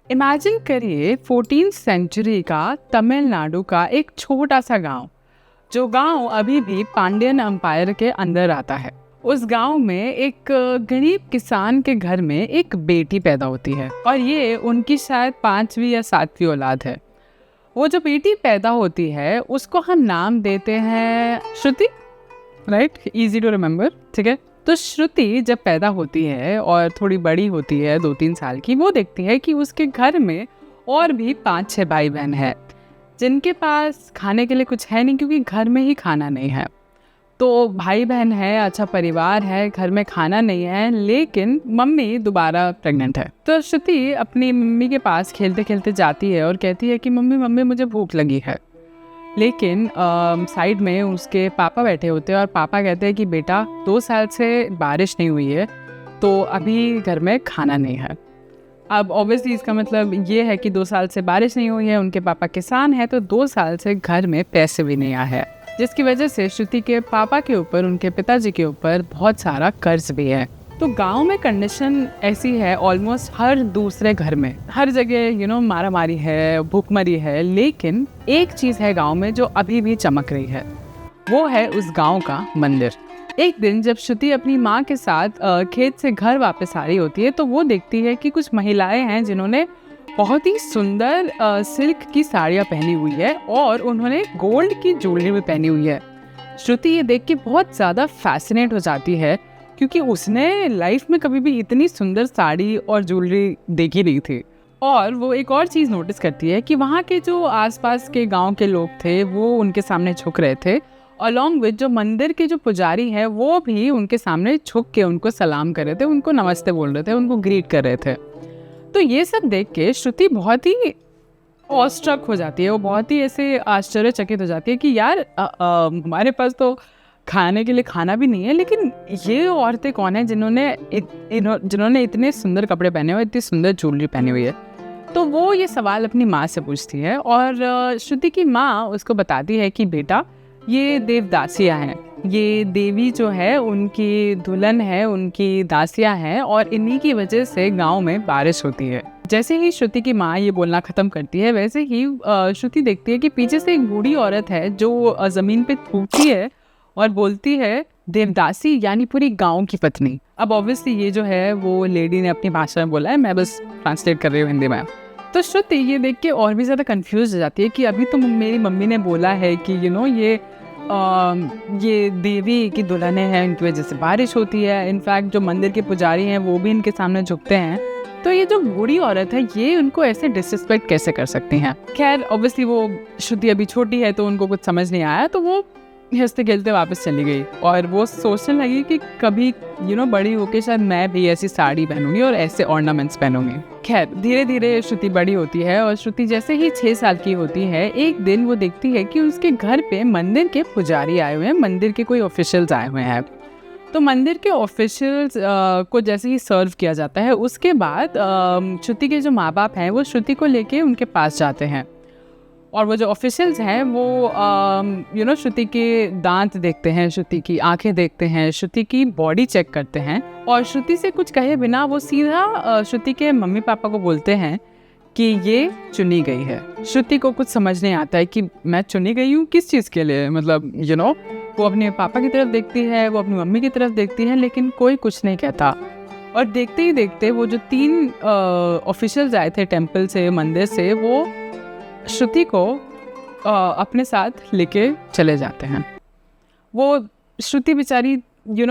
Imagine करिए 14th century का तमिलनाडु का एक छोटा सा गांव, जो गांव अभी भी पांड्यन एम्पायर के अंदर आता है। उस गांव में एक गरीब किसान के घर में एक बेटी पैदा होती है और ये उनकी शायद 5वीं या 7वीं औलाद है। वो जो बेटी पैदा होती है उसको हम नाम देते हैं श्रुति, राइट? इजी टू रिमेम्बर, ठीक है। तो श्रुति जब पैदा होती है और थोड़ी बड़ी होती है 2-3 साल की, वो देखती है कि उसके घर में और भी 5-6 भाई बहन है जिनके पास खाने के लिए कुछ है नहीं, क्योंकि घर में ही खाना नहीं है। तो भाई बहन है, अच्छा परिवार है, घर में खाना नहीं है, लेकिन मम्मी दोबारा प्रेग्नेंट है। तो श्रुति अपनी मम्मी के पास खेलते खेलते जाती है और कहती है कि मम्मी मम्मी मुझे भूख लगी है। लेकिन साइड में उसके पापा बैठे होते हैं और पापा कहते हैं कि बेटा 2 साल से बारिश नहीं हुई है, तो अभी घर में खाना नहीं है। अब ऑब्वियसली इसका मतलब ये है कि 2 साल से बारिश नहीं हुई है, उनके पापा किसान हैं, तो 2 साल से घर में पैसे भी नहीं आए हैं, जिसकी वजह से श्रुति के पापा के ऊपर, उनके पिताजी के ऊपर बहुत सारा कर्ज भी है। तो गांव में कंडीशन ऐसी है, ऑलमोस्ट हर दूसरे घर में हर जगह मारा मारी है, भूखमरी है, लेकिन एक चीज़ है गांव में जो अभी भी चमक रही है, वो है उस गांव का मंदिर। एक दिन जब श्रुति अपनी माँ के साथ खेत से घर वापस आ रही होती है, तो वो देखती है कि कुछ महिलाएं हैं जिन्होंने बहुत ही सुंदर सिल्क की साड़ियाँ पहनी हुई है और उन्होंने गोल्ड की ज्वेलरी भी पहनी हुई है। श्रुति ये देख के बहुत ज़्यादा फैसिनेट हो जाती है, क्योंकि उसने लाइफ में कभी भी इतनी सुंदर साड़ी और ज्वेलरी देखी नहीं थी। और वो एक और चीज़ नोटिस करती है कि वहाँ के जो आसपास के गांव के लोग थे वो उनके सामने झुक रहे थे, अलॉन्ग विद जो मंदिर के जो पुजारी हैं वो भी उनके सामने झुक के उनको सलाम कर रहे थे, उनको नमस्ते बोल रहे थे, उनको ग्रीट कर रहे थे। तो ये सब देख के श्रुति बहुत ही ऑस्ट्रक हो जाती है, वो बहुत ही ऐसे आश्चर्यचकित हो जाती है कि यार हमारे पास तो खाने के लिए खाना भी नहीं है, लेकिन ये औरतें कौन है जिन्होंने इतने सुंदर कपड़े पहने हुए, इतनी सुंदर ज्वेलरी पहनी हुई है। तो वो ये सवाल अपनी माँ से पूछती है और श्रुति की माँ उसको बताती है कि बेटा ये देवदासियाँ हैं, ये देवी जो है उनकी दुल्हन है, उनकी दासियाँ हैं और इन्हीं की वजह से गांव में बारिश होती है। जैसे ही श्रुति की माँ ये बोलना ख़त्म करती है, वैसे ही श्रुति देखती है कि पीछे से एक बूढ़ी औरत है जो ज़मीन पे थूकती है और बोलती है देवदासी यानी पूरी गांव की पत्नी। अब ऑब्वियसली ये जो है वो लेडी ने अपनी भाषा में बोला है, मैं बस ट्रांसलेट कर रही हूँ हिंदी में। तो श्रुति ये देख के और भी ज़्यादा कंफ्यूज हो जाती है कि अभी तो मेरी मम्मी ने बोला है कि ये देवी की दुल्हनें हैं, इनकी वजह से बारिश होती है। इनफैक्ट जो मंदिर के पुजारी हैं वो भी इनके सामने झुकते हैं, तो ये जो बूढ़ी औरत है ये उनको ऐसे डिसरिस्पेक्ट कैसे कर सकती हैं। खैर ऑब्वियसली वो श्रुति अभी छोटी है तो उनको कुछ समझ नहीं आया, तो वो हंसते खेलते वापस चली गई और वो सोचने लगी कि कभी बड़ी होके शायद मैं भी ऐसी साड़ी पहनूंगी और ऐसे ऑर्नामेंट्स पहनूंगी। खैर धीरे धीरे श्रुति बड़ी होती है और श्रुति जैसे ही 6 साल की होती है, एक दिन वो देखती है कि उसके घर पे मंदिर के पुजारी आए हुए हैं, मंदिर के कोई ऑफिशियल्स आए हुए हैं। तो मंदिर के ऑफिशियल्स को जैसे ही सर्व किया जाता है, उसके बाद श्रुति के जो माँ बाप हैं वो श्रुति को लेके उनके पास जाते हैं और वो जो ऑफिशियल्स हैं वो श्रुति के दांत देखते हैं, श्रुति की आंखें देखते हैं, श्रुति की बॉडी चेक करते हैं और श्रुति से कुछ कहे बिना वो सीधा श्रुति के मम्मी पापा को बोलते हैं कि ये चुनी गई है। श्रुति को कुछ समझ नहीं आता है कि मैं चुनी गई हूँ किस चीज़ के लिए, मतलब वो अपने पापा की तरफ देखती है, वो अपनी मम्मी की तरफ देखती है, लेकिन कोई कुछ नहीं कहता। और देखते ही देखते वो जो 3 ऑफिशियल्स आए थे टेम्पल से, मंदिर से, वो श्रुति को अपने साथ लेके चले जाते हैं। वो श्रुति बेचारी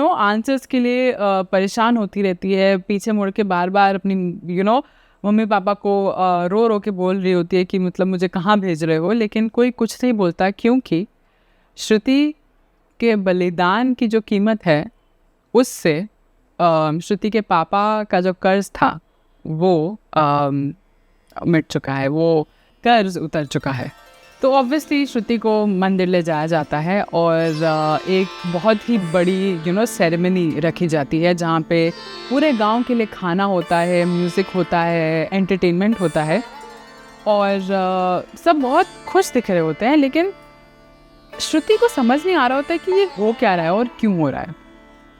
आंसर्स के लिए परेशान होती रहती है, पीछे मुड़ के बार बार अपनी मम्मी पापा को रो रो के बोल रही होती है कि मतलब मुझे कहाँ भेज रहे हो, लेकिन कोई कुछ नहीं बोलता, क्योंकि श्रुति के बलिदान की जो कीमत है उससे श्रुति के पापा का जो कर्ज था वो मिट चुका है, वो कर्ज उतर चुका है। तो ऑब्वियसली श्रुति को मंदिर ले जाया जाता है और एक बहुत ही बड़ी सेरेमनी रखी जाती है जहाँ पे पूरे गांव के लिए खाना होता है, म्यूज़िक होता है, एंटरटेनमेंट होता है और सब बहुत खुश दिख रहे होते हैं, लेकिन श्रुति को समझ नहीं आ रहा होता है कि ये हो क्या रहा है और क्यों हो रहा है।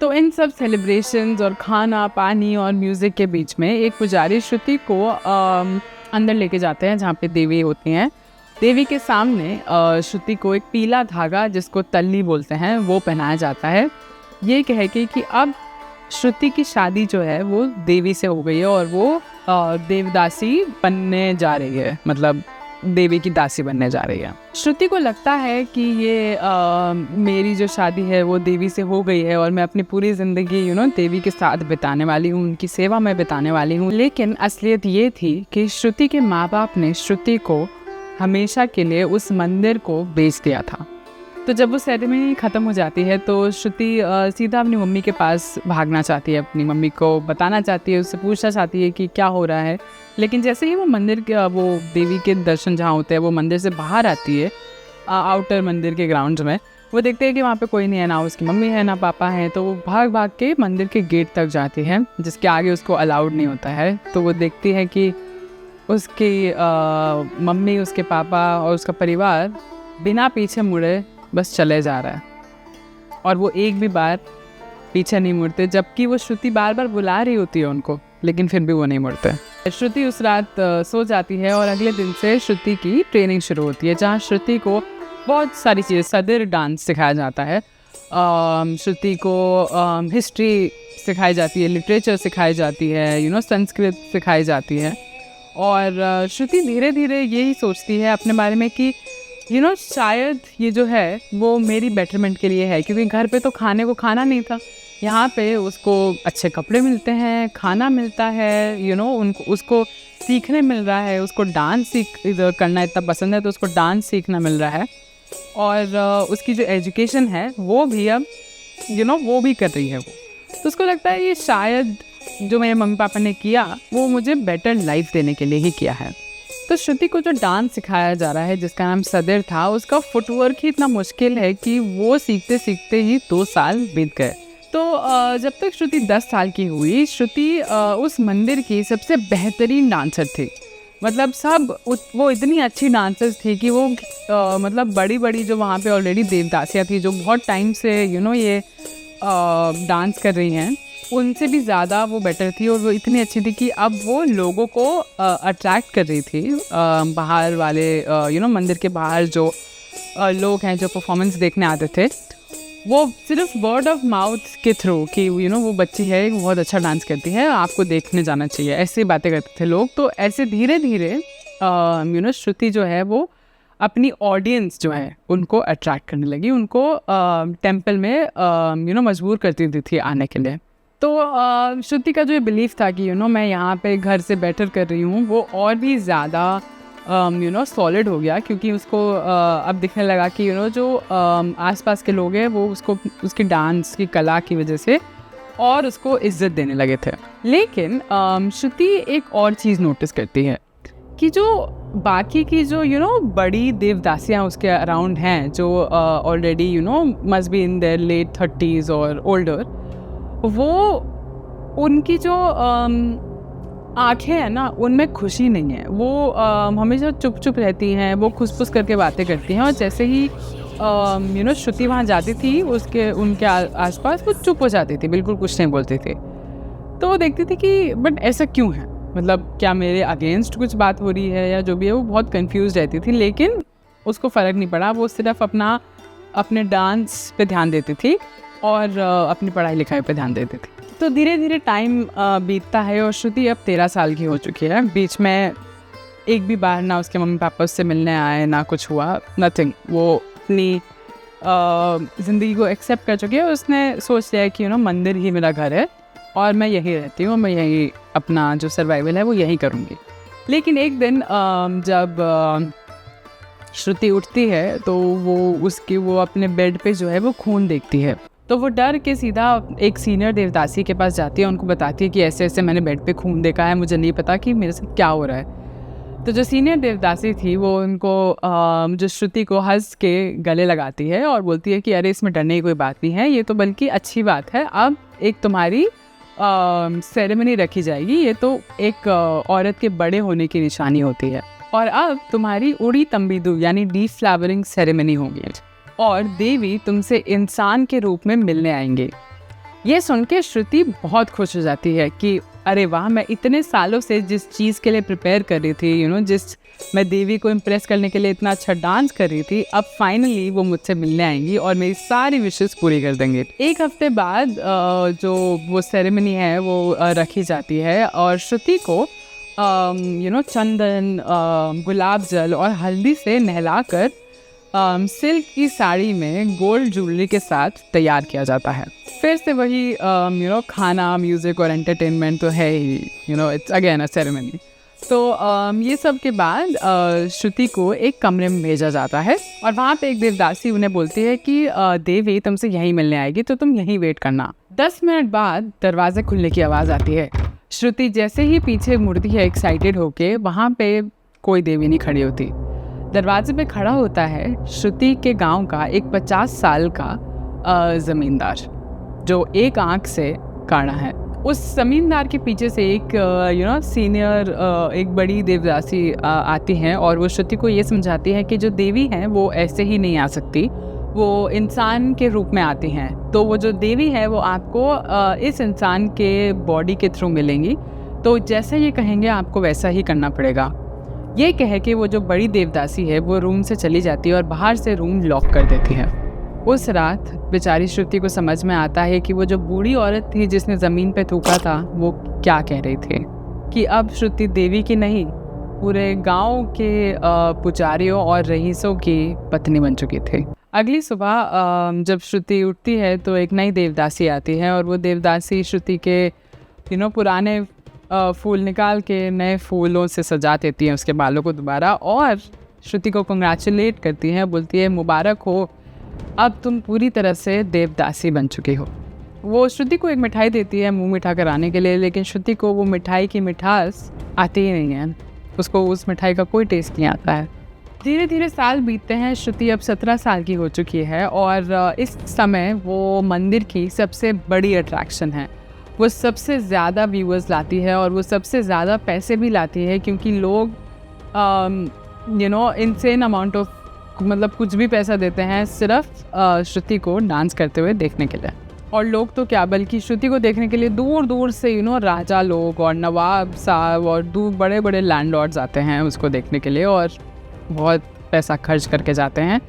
तो इन सब सेलिब्रेशंस और खाना पानी और म्यूज़िक के बीच में एक पुजारी श्रुति को अंदर लेके जाते हैं जहाँ पे देवी होती हैं। देवी के सामने श्रुति को एक पीला धागा, जिसको तल्ली बोलते हैं, वो पहनाया जाता है, ये कह के कि अब श्रुति की शादी जो है वो देवी से हो गई है और वो देवदासी बनने जा रही है, मतलब देवी की दासी बनने जा रही है। श्रुति को लगता है कि ये मेरी जो शादी है वो देवी से हो गई है और मैं अपनी पूरी ज़िंदगी देवी के साथ बिताने वाली हूँ, उनकी सेवा में बिताने वाली हूँ। लेकिन असलियत ये थी कि श्रुति के माँ बाप ने श्रुति को हमेशा के लिए उस मंदिर को बेच दिया था। तो जब वो सेरेमनी ख़त्म हो जाती है तो श्रुति सीधा अपनी मम्मी के पास भागना चाहती है, अपनी मम्मी को बताना चाहती है, उससे पूछना चाहती है कि क्या हो रहा है। लेकिन जैसे ही वो मंदिर के वो देवी के दर्शन जहाँ होते हैं, वो मंदिर से बाहर आती है आउटर मंदिर के ग्राउंड में, वो देखते हैं कि वहाँ पे कोई नहीं है, ना उसकी मम्मी है ना पापा है। तो वो भाग भाग के मंदिर के गेट तक जाती है, जिसके आगे उसको अलाउड नहीं होता है। तो वो देखती है कि उसकी मम्मी, उसके पापा और उसका परिवार बिना पीछे मुड़े बस चले जा रहा है और वो एक भी बार पीछे नहीं मुड़ते, जबकि वो श्रुति बार बार बुला रही होती है उनको, लेकिन फिर भी वो नहीं मुड़ते। श्रुति उस रात सो जाती है और अगले दिन से श्रुति की ट्रेनिंग शुरू होती है, जहाँ श्रुति को बहुत सारी चीज़ें, सदर डांस सिखाया जाता है, श्रुति को हिस्ट्री सिखाई जाती है, लिटरेचर सिखाई जाती है, संस्कृत सिखाई जाती है। और श्रुति धीरे धीरे यही सोचती है अपने बारे में कि शायद ये जो है वो मेरी बेटरमेंट के लिए है, क्योंकि घर पे तो खाने को खाना नहीं था, यहाँ पे उसको अच्छे कपड़े मिलते हैं, खाना मिलता है, उनको उसको सीखने मिल रहा है, उसको डांस करना इतना पसंद है तो उसको डांस सीखना मिल रहा है। और उसकी जो एजुकेशन है वो भी अब वो भी कर रही है वो। तो उसको लगता है ये शायद जो मेरे मम्मी पापा ने किया वो मुझे बेटर लाइफ देने के लिए ही किया है। तो श्रुति को जो डांस सिखाया जा रहा है, जिसका नाम सदर था, उसका फुटवर्क ही इतना मुश्किल है कि वो सीखते सीखते ही 2 साल बीत गए। तो जब तक श्रुति 10 साल की हुई, श्रुति उस मंदिर की सबसे बेहतरीन डांसर थी। मतलब वो इतनी अच्छी डांसर्स थी कि वो मतलब बड़ी बड़ी जो वहाँ पे ऑलरेडी देवदासियाँ थी, जो बहुत टाइम से ये डांस कर रही हैं, उनसे भी ज़्यादा वो बेटर थी। और वो इतनी अच्छी थी कि अब वो लोगों को अट्रैक्ट कर रही थी। बाहर वाले मंदिर के बाहर जो लोग हैं जो परफॉर्मेंस देखने आते थे, वो सिर्फ वर्ड ऑफ माउथ के थ्रू कि वो बच्ची है, बहुत अच्छा डांस करती है, आपको देखने जाना चाहिए, ऐसे बातें करते थे लोग। तो ऐसे धीरे धीरे श्रुति जो है वो अपनी ऑडियंस जो है उनको अट्रैक्ट करने लगी, उनको टेम्पल में मजबूर करती थी आने के लिए। तो श्रुति का जो ये बिलीफ था कि मैं यहाँ पे घर से बेटर कर रही हूँ, वो और भी ज़्यादा सॉलिड हो गया, क्योंकि उसको अब दिखने लगा कि जो आसपास के लोग हैं वो उसको उसकी डांस की कला की वजह से और उसको इज्जत देने लगे थे। लेकिन श्रुति एक और चीज़ नोटिस करती है कि जो बाकी की जो बड़ी देवदासियाँ उसके अराउंड हैं, जो already must be in there late 30s और ओल्डर, वो उनकी जो आँखें हैं ना, उनमें खुशी नहीं है। वो हमेशा चुप चुप रहती हैं, वो खुसफुस करके बातें करती हैं। और जैसे ही श्रुति वहाँ जाती थी उनके आसपास, वो चुप हो जाती थी, बिल्कुल कुछ नहीं बोलती थी। तो वो देखती थी कि बट ऐसा क्यों है, मतलब क्या मेरे अगेंस्ट कुछ बात हो रही है या जो भी है। वो बहुत कंफ्यूज रहती थी, लेकिन उसको फ़र्क नहीं पड़ा। वो सिर्फ अपने डांस पे ध्यान देती थी और अपनी पढ़ाई लिखाई पे ध्यान देती थी। तो धीरे धीरे टाइम बीतता है और श्रुति अब 13 साल की हो चुकी है। बीच में एक भी बार ना उसके मम्मी पापा उससे मिलने आए, ना कुछ हुआ, नथिंग। वो अपनी ज़िंदगी को एक्सेप्ट कर चुकी है। उसने सोच लिया कि मंदिर ही मेरा घर है और मैं यहीं रहती हूँ, मैं यहीं अपना जो सर्वाइवल है वो यहीं करूँगी। लेकिन एक दिन जब श्रुति उठती है तो वो अपने बेड पे जो है वो खून देखती है। तो वो डर के सीधा एक सीनियर देवदासी के पास जाती है, उनको बताती है कि ऐसे ऐसे मैंने बेड पे खून देखा है, मुझे नहीं पता कि मेरे साथ क्या हो रहा है। तो जो सीनियर देवदासी थी वो उनको जो श्रुति को हंस के गले लगाती है और बोलती है कि अरे इसमें डरने की कोई बात नहीं है, ये तो बल्कि अच्छी बात है। अब एक तुम्हारी सेरेमनी रखी जाएगी, ये तो एक औरत के बड़े होने की निशानी होती है। और अब तुम्हारी उड़ी तंबीदू यानी डीफ्लावरिंग सेरेमनी होगी और देवी तुमसे इंसान के रूप में मिलने आएंगे। ये सुन के श्रुति बहुत खुश हो जाती है कि अरे वाह, मैं इतने सालों से जिस चीज़ के लिए प्रिपेयर कर रही थी, जिस मैं देवी को इम्प्रेस करने के लिए इतना अच्छा डांस कर रही थी, अब फाइनली वो मुझसे मिलने आएंगी और मेरी सारी विशेस पूरी कर देंगे। एक हफ्ते बाद जो वो सेरेमनी है वो रखी जाती है और श्रुति को चंदन, गुलाब जल और हल्दी से नहलाकर सिल्क की साड़ी में गोल्ड ज्वेलरी के साथ तैयार किया जाता है। फिर से वही खाना, म्यूज़िक और एंटरटेनमेंट तो है ही, इट्स अगेन अ सेरेमनी। तो ये सब के बाद श्रुति को एक कमरे में भेजा जाता है और वहाँ पे एक देवदासी उन्हें बोलती है कि देवी तुमसे यहीं मिलने आएगी, तो तुम यहीं वेट करना। 10 मिनट बाद दरवाजे खुलने की आवाज़ आती है। श्रुति जैसे ही पीछे मुड़ती है एक्साइटेड होके, वहाँ पे कोई देवी नहीं खड़ी होती। दरवाजे पे खड़ा होता है श्रुति के गांव का एक 50 साल का ज़मींदार, जो एक आंख से काड़ा है। उस ज़मींदार के पीछे से एक सीनियर एक बड़ी देवदासी आती हैं और वो श्रुति को ये समझाती है कि जो देवी हैं वो ऐसे ही नहीं आ सकती, वो इंसान के रूप में आती हैं। तो वो जो देवी है वो आपको इस इंसान के बॉडी के थ्रू मिलेंगी, तो जैसे ये कहेंगे आपको वैसा ही करना पड़ेगा। ये कह के वो जो बड़ी देवदासी है वो रूम से चली जाती है और बाहर से रूम लॉक कर देती है। उस रात बेचारी श्रुति को समझ में आता है कि वो जो बूढ़ी औरत थी जिसने ज़मीन पे थूका था वो क्या कह रही थी, कि अब श्रुति देवी की नहीं, पूरे गांव के पुजारियों और रईसों की पत्नी बन चुकी थी। अगली सुबह जब श्रुति उठती है तो एक नई देवदासी आती है और वो देवदासी श्रुति के पुराने फूल निकाल के नए फूलों से सजा देती हैं उसके बालों को दोबारा और श्रुति को कंग्रेचुलेट करती हैं, बोलती है मुबारक हो, अब तुम पूरी तरह से देवदासी बन चुकी हो। वो श्रुति को एक मिठाई देती है मुंह मीठा कराने के लिए, लेकिन श्रुति को वो मिठाई की मिठास आती ही नहीं है, उसको उस मिठाई का कोई टेस्ट नहीं आता है। धीरे धीरे साल बीतते हैं। श्रुति अब 17 साल की हो चुकी है और इस समय वो मंदिर की सबसे बड़ी अट्रैक्शन है। वो सबसे ज़्यादा व्यूअर्स लाती है और वो सबसे ज़्यादा पैसे भी लाती है, क्योंकि लोग इनसेन अमाउंट ऑफ कुछ भी पैसा देते हैं सिर्फ श्रुति को डांस करते हुए देखने के लिए। और लोग तो क्या, बल्कि श्रुति को देखने के लिए दूर दूर से राजा लोग और नवाब साहब और बड़े बड़े लैंडलॉर्ड्स आते हैं उसको देखने के लिए और बहुत पैसा खर्च करके जाते हैं,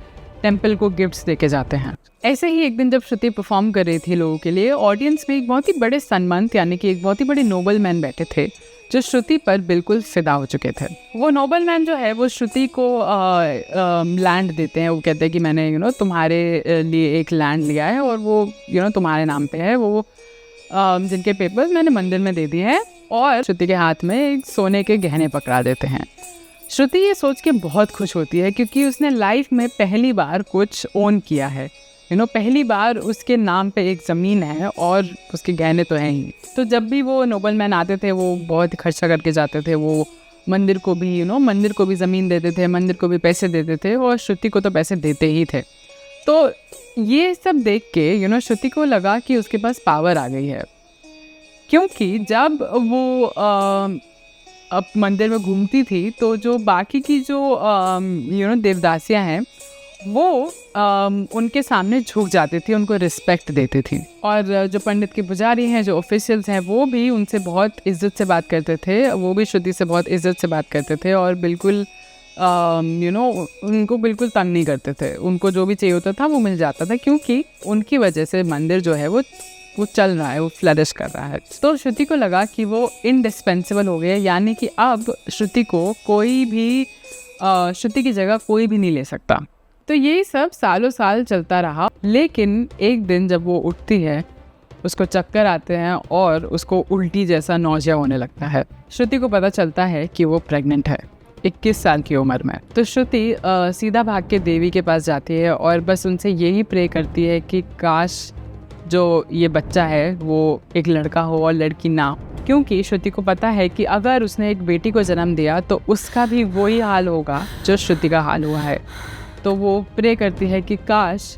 टेम्पल को गिफ्ट्स देके जाते हैं। ऐसे ही एक दिन जब श्रुति परफॉर्म कर रही थी लोगों के लिए, ऑडियंस में एक बहुत ही बड़े सन्मंत यानी कि एक बहुत ही बड़े नोबल मैन बैठे थे जो श्रुति पर बिल्कुल फिदा हो चुके थे। वो नोबल मैन जो है वो श्रुति को लैंड देते हैं। वो कहते हैं कि मैंने तुम्हारे लिए एक लैंड लिया है और वो तुम्हारे नाम पे है, वो जिनके पेपर्स मैंने मंदिर में दे दिए हैं, और श्रुति के हाथ में एक सोने के गहने पकड़ा देते हैं। श्रुति ये सोच के बहुत खुश होती है क्योंकि उसने लाइफ में पहली बार कुछ ओन किया है, पहली बार उसके नाम पे एक ज़मीन है और उसके गहने तो हैं ही। तो जब भी वो नोबल मैन आते थे वो बहुत खर्चा करके जाते थे, वो मंदिर को भी मंदिर को भी ज़मीन देते थे, मंदिर को भी पैसे देते थे और श्रुति को तो पैसे देते ही थे। तो ये सब देख के श्रुति को लगा कि उसके पास पावर आ गई है, क्योंकि जब वो अब मंदिर में घूमती थी तो जो बाकी की जो देवदासियाँ हैं वो उनके सामने झुक जाती थी, उनको रिस्पेक्ट देती थी। और जो पंडित के पुजारी हैं, जो ऑफिशियल्स हैं, वो भी उनसे बहुत इज्जत से बात करते थे, वो भी श्रुति से बहुत इज्जत से बात करते थे और बिल्कुल उनको बिल्कुल तंग नहीं करते थे। उनको जो भी चाहिए होता था वो मिल जाता था, क्योंकि उनकी वजह से मंदिर जो है वो चल रहा है, वो फ्लरिश कर रहा है। तो श्रुति को लगा कि वो इंडिस्पेंसेबल हो गया, यानी कि अब श्रुति को कोई भी श्रुति की जगह कोई भी नहीं ले सकता। तो ये सब सालों साल चलता रहा, लेकिन एक दिन जब वो उठती है उसको चक्कर आते हैं और उसको उल्टी जैसा नौजिया होने लगता है। श्रुति को पता चलता है कि वो प्रेग्नेंट है 21 साल की उम्र में। तो श्रुति सीधा भाग के देवी के पास जाती है और बस उनसे यही प्रे करती है कि काश जो ये बच्चा है वो एक लड़का हो और लड़की ना, क्योंकि श्रुति को पता है कि अगर उसने एक बेटी को जन्म दिया तो उसका भी वही हाल होगा जो श्रुति का हाल हुआ है। तो वो प्रे करती है कि काश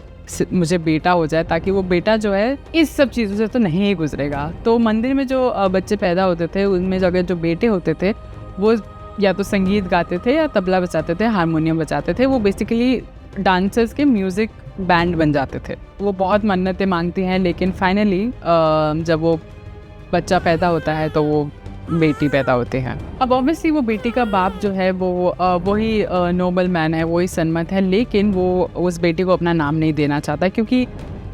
मुझे बेटा हो जाए, ताकि वो बेटा जो है इस सब चीज़ों से तो नहीं गुजरेगा। तो मंदिर में जो बच्चे पैदा होते थे उनमें अगर जो बेटे होते थे वो या तो संगीत गाते थे या तबला बजाते थे, हारमोनियम बजाते थे, वो बेसिकली डांसर्स के म्यूज़िक बैंड बन जाते थे। वो बहुत मन्नतें मांगती हैं, लेकिन फाइनली जब वो बच्चा पैदा होता है तो वो बेटी पैदा होते हैं। अब ऑब्वियसली वो बेटी का बाप जो है वो वही नोबल मैन है, वही सन्मत है, लेकिन वो उस बेटी को अपना नाम नहीं देना चाहता क्योंकि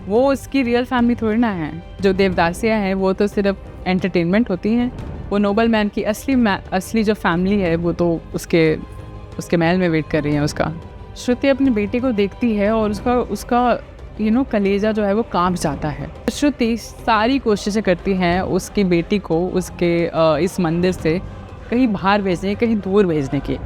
वो उसकी रियल फैमिली थोड़ी ना है। जो देवदासियाँ हैं वो तो सिर्फ एंटरटेनमेंट होती हैं, वो नोबल मैन की असली जो फैमिली है वो तो उसके महल में वेट कर रही है उसका। श्रुति अपनी बेटी को देखती है और उसका कलेजा जो है वो कांप जाता है। श्रुति सारी कोशिशें करती हैं उसकी बेटी को उसके इस मंदिर से कहीं बाहर भेजने, कहीं दूर भेजने की।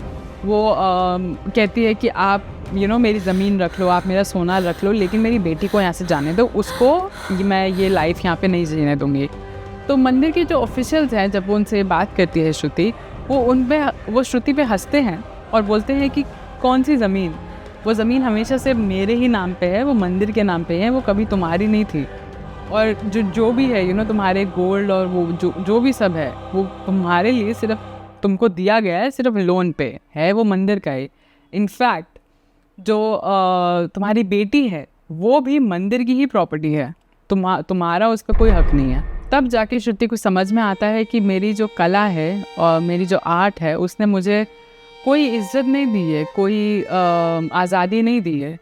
वो कहती है कि आप मेरी ज़मीन रख लो, आप मेरा सोना रख लो, लेकिन मेरी बेटी को यहाँ से जाने दो, उसको मैं ये लाइफ यहाँ पे नहीं जीने दूँगी। तो मंदिर के जो ऑफिशियल्स हैं जब वो उनसे बात करती है श्रुति, वो श्रुति पे हंसते हैं और बोलते हैं कि कौन सी ज़मीन, वो ज़मीन हमेशा से मेरे ही नाम पे है, वो मंदिर के नाम पे है, वो कभी तुम्हारी नहीं थी। और जो भी है तुम्हारे गोल्ड और वो जो भी सब है वो तुम्हारे लिए सिर्फ तुमको दिया गया है, सिर्फ लोन पे है, वो मंदिर का है। इनफैक्ट जो तुम्हारी बेटी है वो भी मंदिर की ही प्रॉपर्टी है, तुम्हारा उसका कोई हक नहीं है। तब जाके श्रुति को समझ में आता है कि मेरी जो कला है और मेरी जो आर्ट है उसने मुझे कोई इज्जत नहीं दी है, कोई आज़ादी नहीं दी है,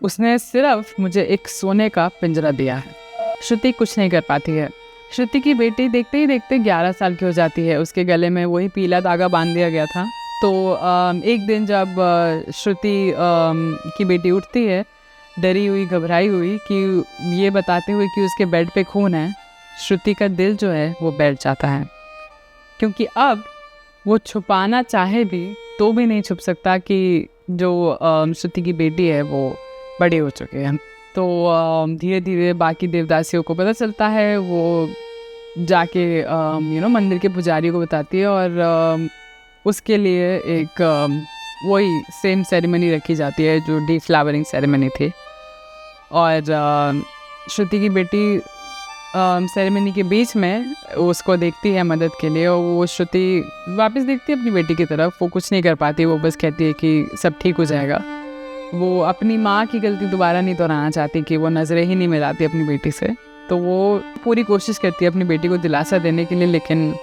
उसने सिर्फ मुझे एक सोने का पिंजरा दिया है। श्रुति कुछ नहीं कर पाती है। श्रुति की बेटी देखते ही देखते 11 साल की हो जाती है, उसके गले में वही पीला धागा बांध दिया गया था। तो एक दिन जब श्रुति की बेटी उठती है डरी हुई, घबराई हुई, कि ये बताते हुए कि उसके बेड पे खून है, श्रुति का दिल जो है वो बैठ जाता है, क्योंकि अब वो छुपाना चाहे भी तो भी नहीं छुप सकता कि जो श्रुति की बेटी है वो बड़े हो चुके हैं। तो धीरे धीरे बाकी देवदासियों को पता चलता है, वो जाके मंदिर के पुजारी को बताती है और उसके लिए एक वही सेम सेरेमनी रखी जाती है जो डीफ्लावरिंग सेरेमनी थी। और श्रुति की बेटी सेरेमनी के बीच में उसको देखती है मदद के लिए, और वो श्रुति वापस देखती है अपनी बेटी की तरफ, वो कुछ नहीं कर पाती, वो बस कहती है कि सब ठीक हो जाएगा। वो अपनी माँ की गलती दोबारा नहीं दोहराना चाहती कि वो नज़रें ही नहीं मिलाती अपनी बेटी से। तो वो पूरी कोशिश करती है अपनी बेटी को दिलासा देने के लिए, लेकिन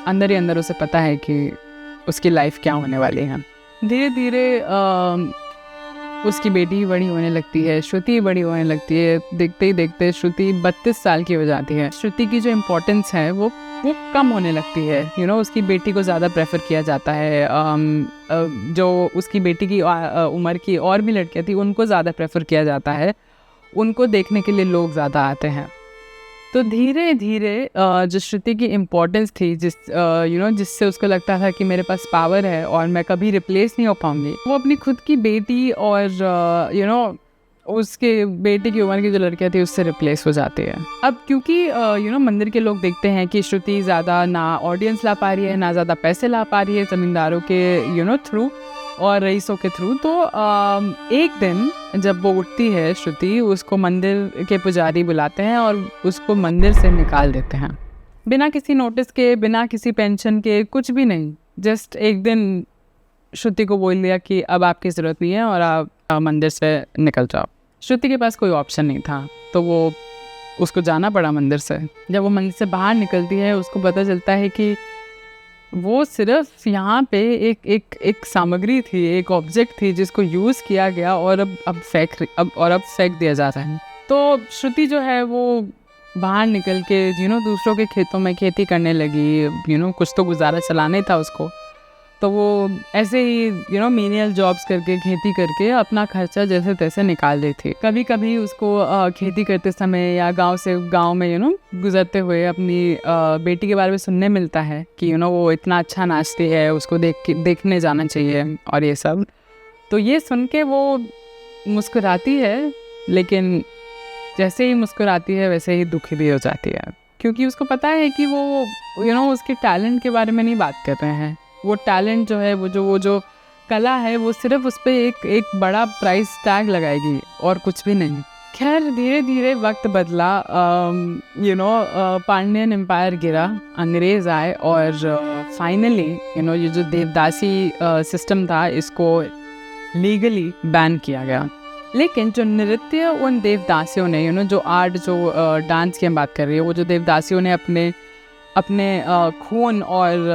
अंदर ही अंदर उसे पता है कि उसकी लाइफ क्या होने वाली है। धीरे धीरे उसकी बेटी बड़ी होने लगती है, श्रुति बड़ी होने लगती है। देखते ही देखते श्रुति 32 साल की हो जाती है। श्रुति की जो इम्पोर्टेंस है वो कम होने लगती है। उसकी बेटी को ज़्यादा प्रेफर किया जाता है। जो उसकी बेटी की उम्र की और भी लड़कियाँ थी उनको ज़्यादा प्रेफर किया जाता है, उनको देखने के लिए लोग ज़्यादा आते हैं। तो धीरे धीरे जो श्रुति की इम्पोर्टेंस थी, जिससे उसको लगता था कि मेरे पास पावर है और मैं कभी रिप्लेस नहीं हो पाऊंगी, वो अपनी खुद की बेटी और उसके बेटे की उम्र की जो लड़कियां थी उससे रिप्लेस हो जाती है। अब क्योंकि मंदिर के लोग देखते हैं कि श्रुति ज़्यादा ना ऑडियंस ला पा रही है, ना ज़्यादा पैसे ला पा रही है ज़मींदारों के थ्रू और रईसों के थ्रू, तो एक दिन जब वो उठती है श्रुति, उसको मंदिर के पुजारी बुलाते हैं और उसको मंदिर से निकाल देते हैं, बिना किसी नोटिस के, बिना किसी पेंशन के, कुछ भी नहीं। जस्ट एक दिन श्रुति को बोल दिया कि अब आपकी ज़रूरत नहीं है और आप मंदिर से निकल जाओ। श्रुति के पास कोई ऑप्शन नहीं था, तो वो उसको जाना पड़ा मंदिर से। जब वो मंदिर से बाहर निकलती है उसको पता चलता है कि वो सिर्फ यहाँ पे एक सामग्री थी, एक ऑब्जेक्ट थी जिसको यूज़ किया गया और अब फेंक दिया जा रहा है। तो श्रुति जो है वो बाहर निकल के दूसरों के खेतों में खेती करने लगी। कुछ तो गुजारा चलाने था उसको, तो वो ऐसे ही मेनियल जॉब्स करके, खेती करके अपना खर्चा जैसे तैसे निकाल रही थी। कभी कभी उसको खेती करते समय या गांव से गांव में गुजरते हुए अपनी बेटी के बारे में सुनने मिलता है कि वो इतना अच्छा नाचती है, उसको देखने जाना चाहिए और ये सब। तो ये सुन के वो मुस्कुराती है, लेकिन जैसे ही मुस्कुराती है वैसे ही दुखी भी हो जाती है, क्योंकि उसको पता है कि वो उसके टैलेंट के बारे में नहीं बात कर रहे हैं। वो टैलेंट जो है, वो जो कला है, वो सिर्फ उस पर एक बड़ा प्राइस टैग लगाएगी और कुछ भी नहीं। खैर धीरे धीरे वक्त बदला, पांड्यन एम्पायर गिरा, अंग्रेज़ आए और फाइनली ये जो देवदासी सिस्टम था इसको लीगली बैन किया गया। लेकिन जो नृत्य उन देवदासियों ने जो आर्ट, जो डांस की हम बात कर रही है, वो जो देवदासियों ने अपने अपने खून और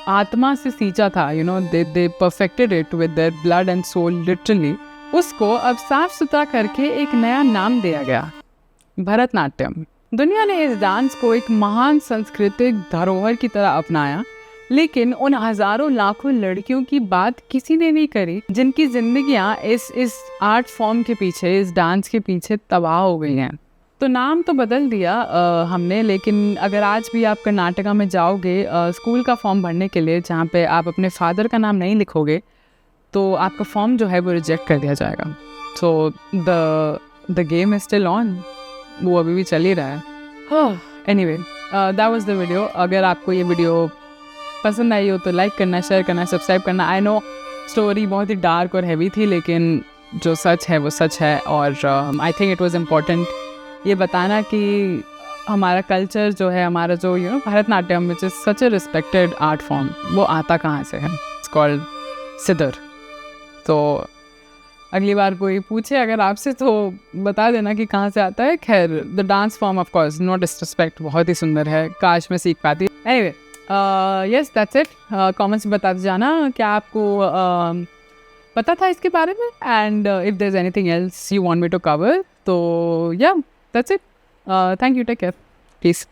आत्मा से सींचा था, they perfected it with their blood and soul literally, उसको अब साफ सुथरा करके एक नया नाम दिया गया, भरतनाट्यम। दुनिया ने इस डांस को एक महान सांस्कृतिक धरोहर की तरह अपनाया, लेकिन उन हजारों लाखों लड़कियों की बात किसी ने नहीं करी जिनकी जिंदगियां इस आर्ट फॉर्म के पीछे, इस डांस के पीछे तबाह हो गई हैं। तो नाम तो बदल दिया हमने, लेकिन अगर आज भी आप कर्नाटका में जाओगे स्कूल का फॉर्म भरने के लिए, जहाँ पे आप अपने फादर का नाम नहीं लिखोगे, तो आपका फॉर्म जो है वो रिजेक्ट कर दिया जाएगा। So the game is still on, वो अभी भी चल ही रहा है। Anyway, that was the video. अगर आपको ये वीडियो पसंद आई हो तो लाइक करना, शेयर करना, सब्सक्राइब करना। आई नो स्टोरी बहुत ही डार्क और हैवी थी, लेकिन जो सच है वो सच है, और I think it was important ये बताना कि हमारा कल्चर जो है, हमारा जो Bharatanatyam which is such a respected art form, वो आता कहाँ से है। It's called Sadir. तो अगली बार कोई पूछे अगर आपसे तो बता देना कि कहाँ से आता है। खैर, the dance form of course, no disrespect, बहुत ही सुंदर है, काश मैं सीख पाती। Anyway, yes that's it. Comments में बताते जाना क्या आपको पता था इसके बारे में, and if there is anything else you want me to cover, तो yeah that's it. Thank you, take care, piece.